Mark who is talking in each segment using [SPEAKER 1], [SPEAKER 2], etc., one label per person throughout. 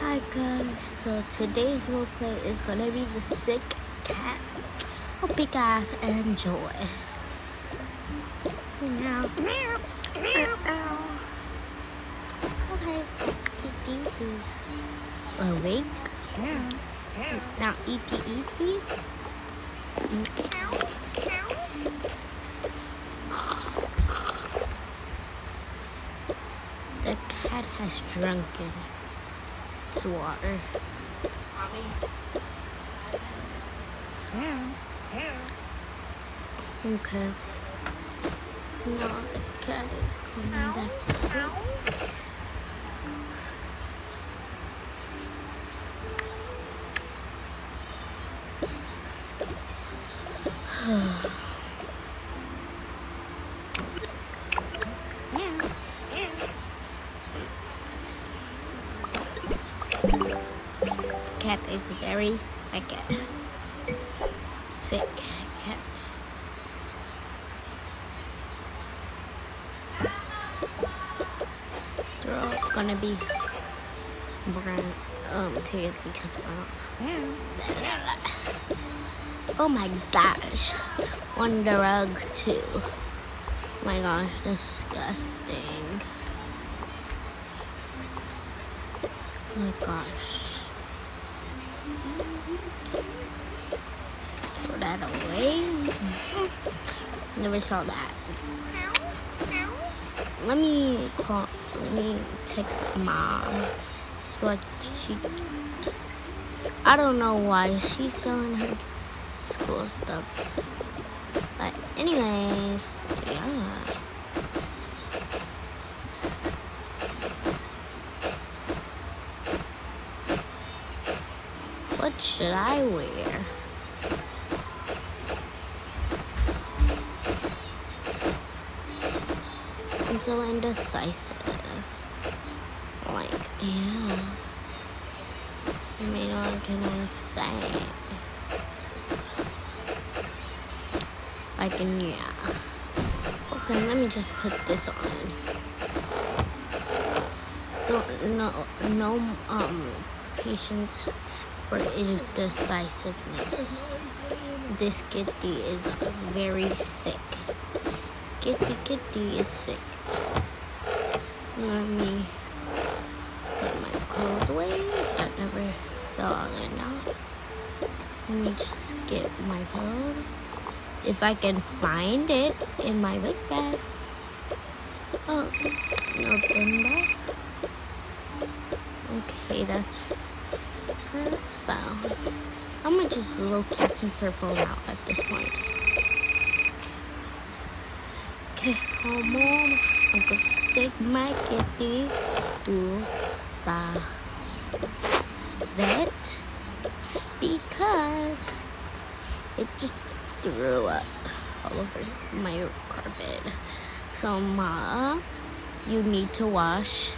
[SPEAKER 1] Hi guys, so today's roleplay is gonna be the sick cat. Hope you guys enjoy. Now, okay, Kitty is awake. Now, Eaty. The cat has drunken its water. Okay. Now the cat is coming back to sleep. Cat is very sick cat. They're all gonna be brown, taken because oh my gosh, on the rug too. Oh my gosh, disgusting. Oh my gosh. Throw that away. Never saw that. Let me text mom. So I don't know why she's selling her school stuff. But anyways, yeah. What should I wear? I'm so indecisive. Like, yeah. I mean, what can I say? Like, yeah. Okay, let me just put this on. No patience for indecisiveness. This kitty is very sick. Kitty is sick. Let me put my clothes away. I never fell on it now. Let me just get my phone. If I can find it in my big bag. Oh, nothing there. Okay, that's her phone. I'm gonna just low-key keep her phone out at this point. Okay, Mom, I'm gonna take my kitty to the vet because it just threw up all over my carpet. So, Mom, you need to wash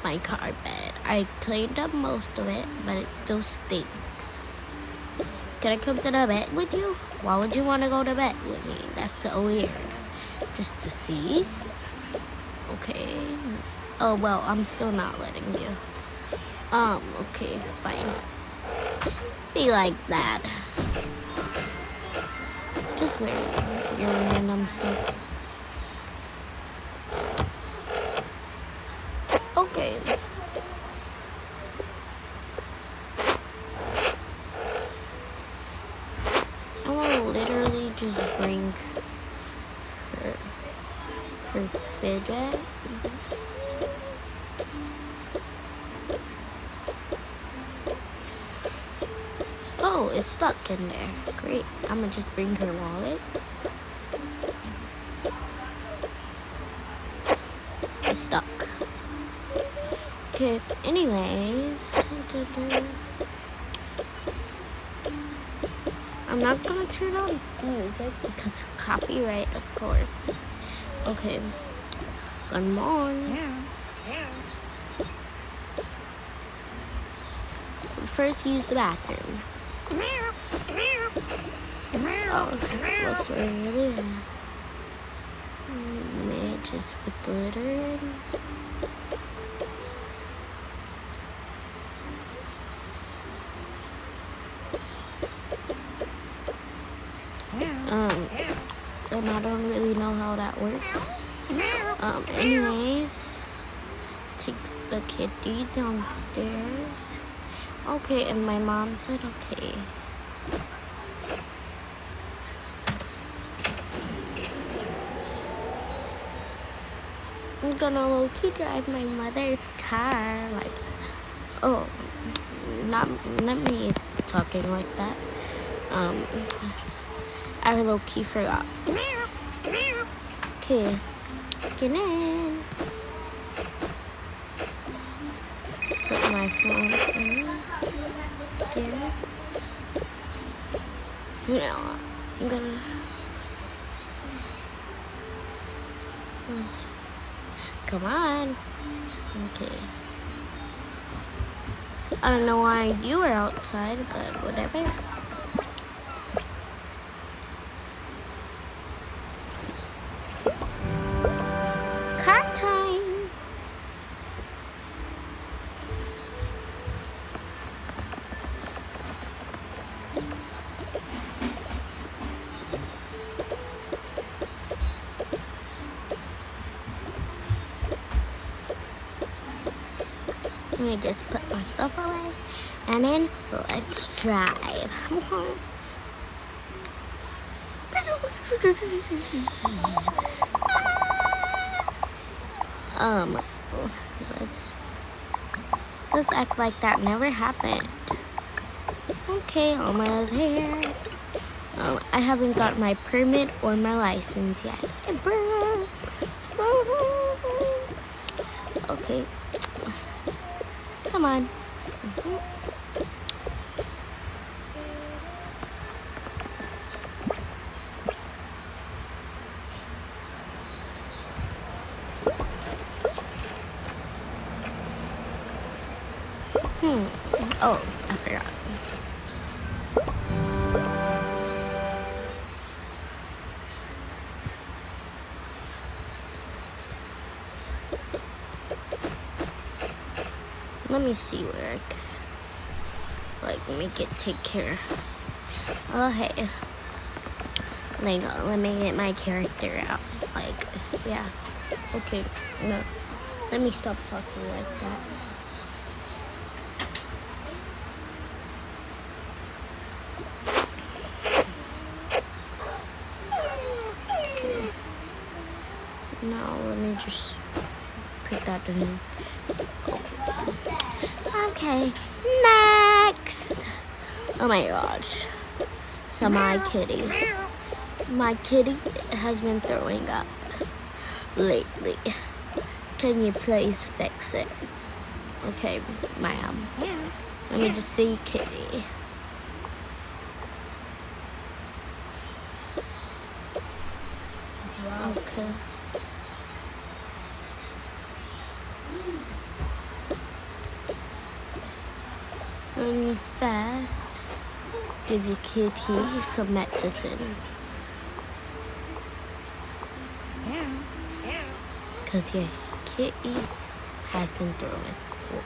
[SPEAKER 1] my carpet. I cleaned up most of it, but it still stinks. Can I come to the vet with you? Why would you want to go to vet with me? That's so weird. Just to see? Okay. Oh, well, I'm still not letting you. Okay, fine. Be like that. Just wear your random stuff. Okay. I want to literally just bring her fidget. Oh, it's stuck in there. Great. I'm gonna just bring her wallet. It's stuck. Okay, anyways. I'm not gonna turn on music because of copyright, of course. Okay. Good morning. First, use the bathroom. Oh, what's really that? May I just put the litter in? I don't really know how that works. Anyways, take the kitty downstairs. Okay, and my mom said okay. I'm gonna low-key drive my mother's car, like, oh, not me talking like that. I low-key forgot. Okay, get in. Put my phone in there. Now, I'm gonna... Come on. Okay. I don't know why you were outside, but whatever. Car time. Let me just put my stuff away, and then let's drive. Let's act like that never happened. Okay, almost here. I haven't got my permit or my license yet. Okay. Come on. Oh, I forgot. Let me see where I can, make it take care. Oh, hey. Let me get my character out. Yeah. Okay, no. Let me stop talking like that. Okay. Now, let me just put that in. Okay, next. Oh my gosh. So my kitty has been throwing up lately. Can you please fix it? Okay, ma'am. Let me just see kitty. Okay. Let me first give your kitty some medicine. Because your kitty has been throwing up.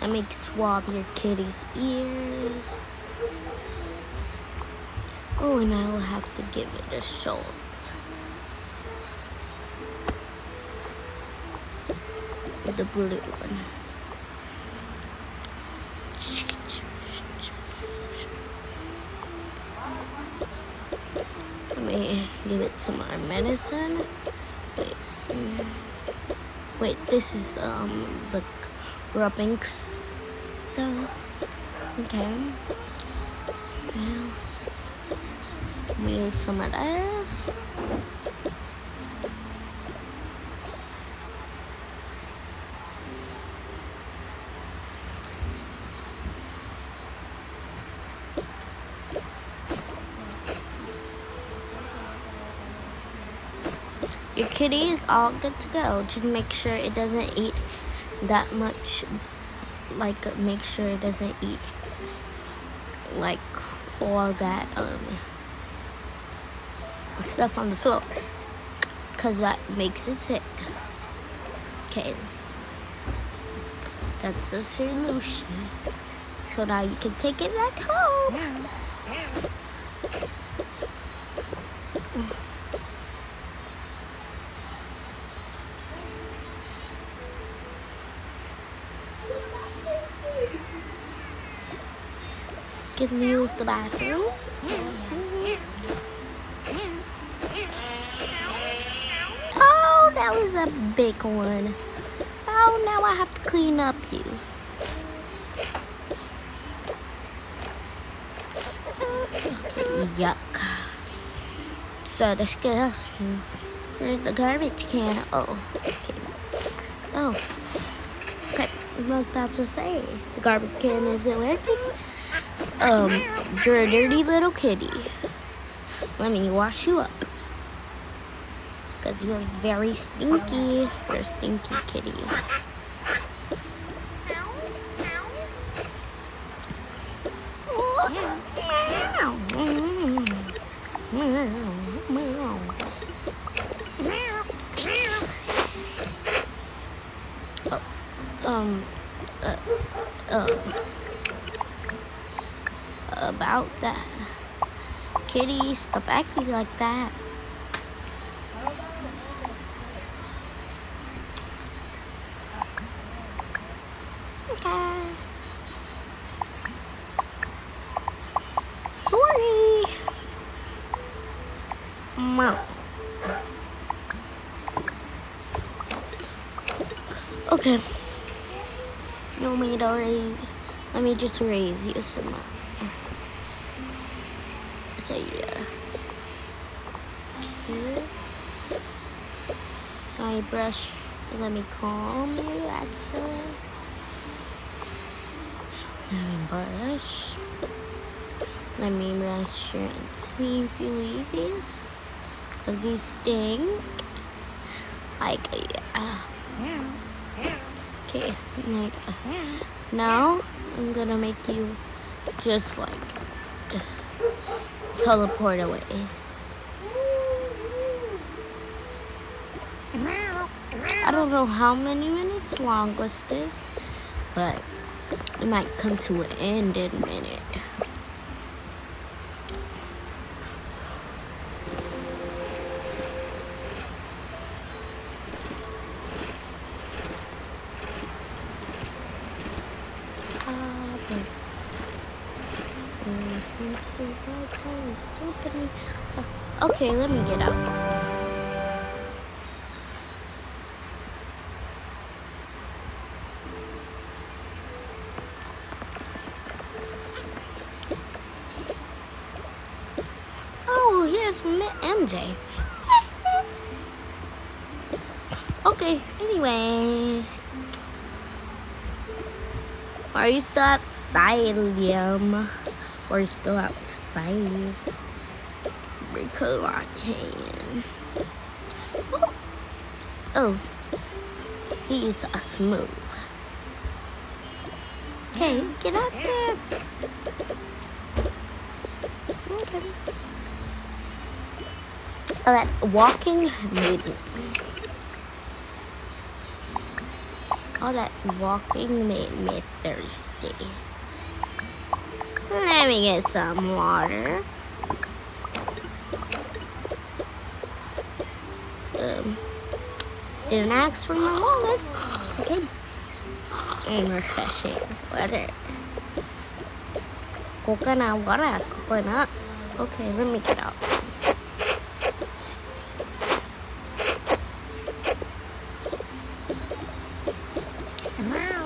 [SPEAKER 1] Let me swab your kitty's ears. Oh, and I will have to give it a shot. The blue one. Let me give it some more medicine. Wait, this is the rubbing stuff. Okay. Now, let me use some of this. Your kitty is all good to go. Just make sure it doesn't eat that much. Make sure it doesn't eat all that stuff on the floor, because that makes it sick. Okay, that's the solution. So now you can take it back home. can use the bathroom. Oh, that was a big one. Oh, now I have to clean up you. Okay, yuck. So disgusting. Where's the garbage can? Oh, okay. Oh, okay. I was about to say the garbage can isn't working. You're a dirty little kitty. Let me wash you up. Because you're very stinky. You're a stinky kitty. About that. Kitty, stop acting like that. Okay. Sorry. Meow. Okay. No need to raise. Let me just raise you some more. So yeah. Okay. I brush. Let me comb you actually. Let me brush. Let me brush your sleeve you leavies. Cause these sting. Like yeah. Okay. Like now I'm gonna make you just like teleport away. I don't know how many minutes long was this, but it might come to an end in a minute. Okay, let me get out. Oh, here's MJ. Okay, anyways. Are you still outside, Liam? Or are you still outside? Because I can. Oh, he's a smooth. Okay, get up there. Okay. Oh, that walking made me. All that walking made me thirsty. Let me get some water. Didn't ask for my wallet. Okay. And refreshing water. Coconut water, coconut. Okay, let me get out.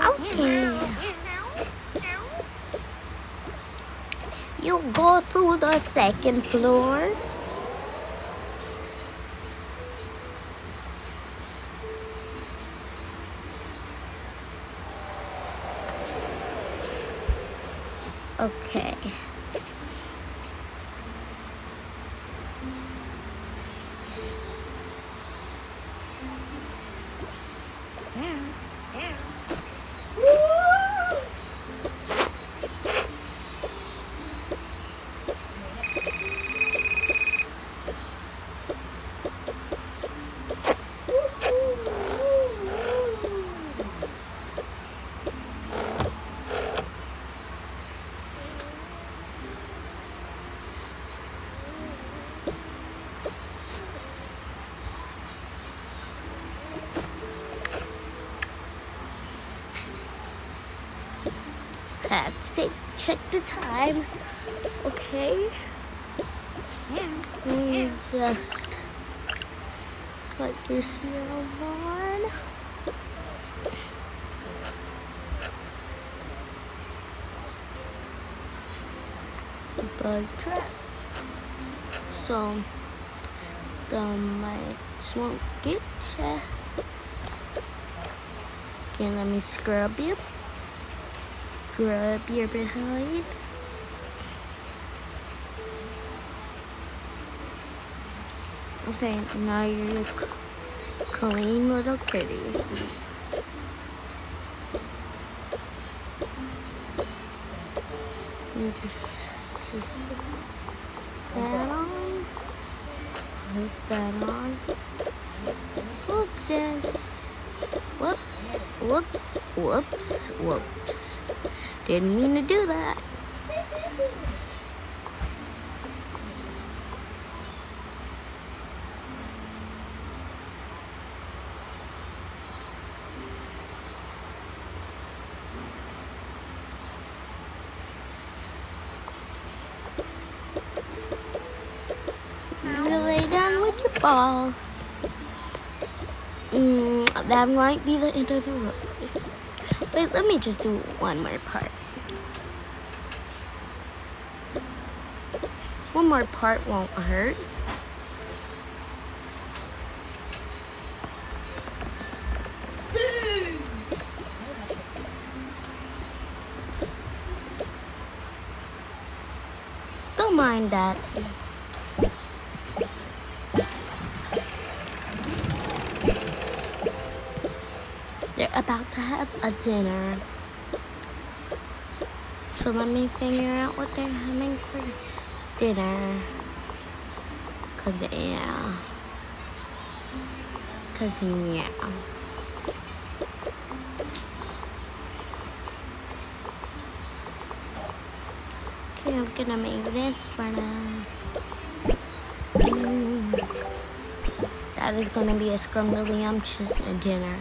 [SPEAKER 1] Okay. You go to the second floor. Okay. Check the time. okay? Just put your serum on. Bug traps. So the mites won't get ya. Okay, let me scrub you. Scrub your behind. Okay, now you're a clean little kitty. You just put that on. Put that on. Oops, yes. Whoops, whoops, whoops. Didn't mean to do that. You lay down with your ball. That might be the end of the rope. Wait, let me just do one more part. One more part won't hurt. Don't mind that. They're about to have a dinner. So let me figure out what they're having for dinner. Cause yeah. Okay, I'm gonna make this for them. That is gonna be a scrumdiddlyumptious dinner.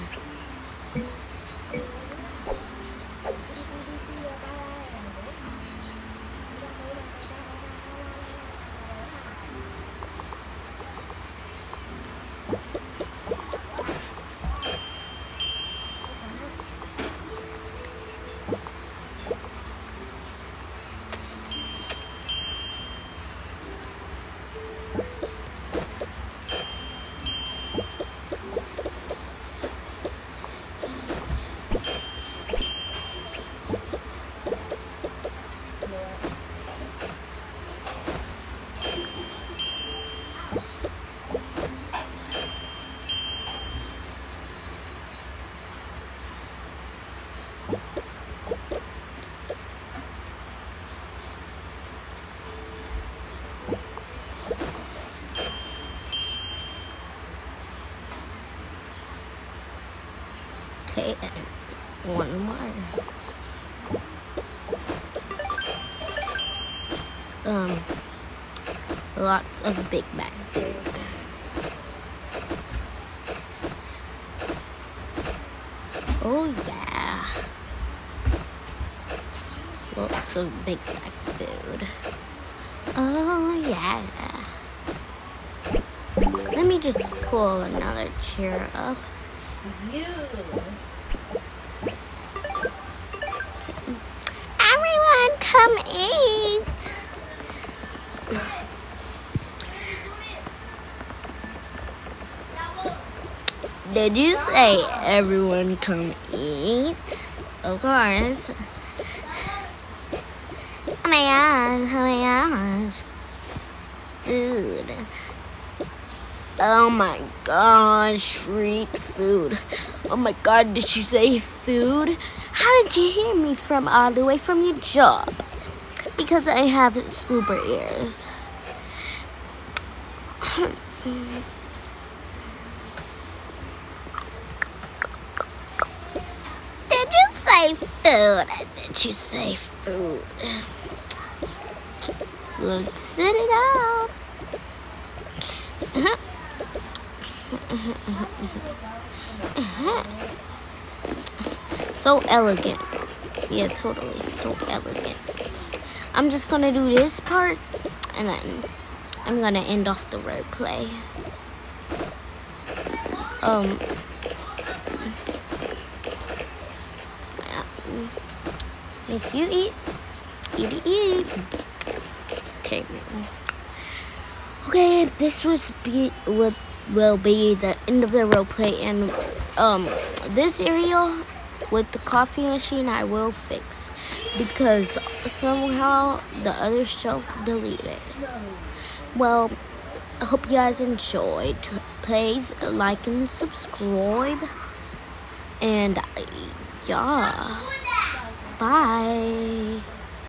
[SPEAKER 1] Okay, and one more. Lots of Big Mac food. Oh yeah. Lots of Big Mac food. Oh yeah. Let me just pull another chair up. Everyone come eat. Did you say everyone come eat? Of course. Oh my gosh. Food. Oh my gosh, street food. Oh my god, did you say food? How did you hear me from all the way from your job? Because I have super ears. Did you say food? Did you say food? Let's sit it out. So elegant. Yeah, totally. So elegant. I'm just gonna do this part, and then I'm gonna end off the role play. If you eat. Okay. Okay, this will be the end of the role play, and this area with the coffee machine I will fix because somehow the other shelf deleted. Well, I hope you guys enjoyed. Please like and subscribe, and yeah, bye.